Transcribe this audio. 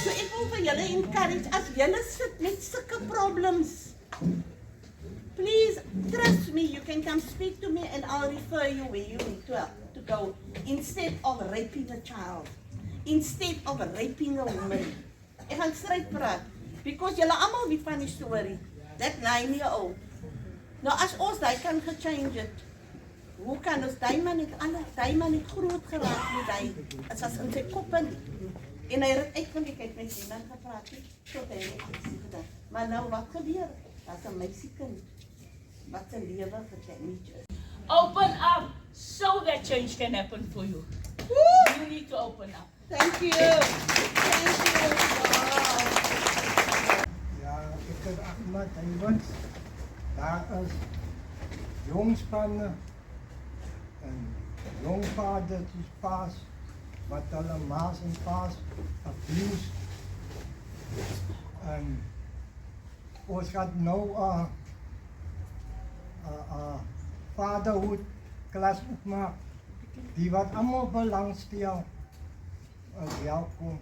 So ek wil vir julle encourage, as julle sit met sulke problems, please trust me, you can come speak to me and I'll refer you where you need to go, instead of raping a child, instead of raping a woman. Ek gaan straight praat, because julle almal weet van die story, that 9-year-old. Nou as ons daai kan gechange het, hoe kan ons daai man het groot geraak met hy, as in sy kop en hy het uit van die kyk met iemand gepraat het, tot hy het actie gedaan. Maar nou wat gebeur? Daar's 'n meisiekind wat sy lewe gedamage is. Open up so that change can happen for you. Woo! You need to open up. Thank you. Thank you. Wow. Ja, ek is Ahmad Ayman. Daar is jongspanne en jongvaders paas wat hulle maas en paas abuse. En ons gaat nou vaderhood klas opmaak, die wat allemaal belang stel, welkom.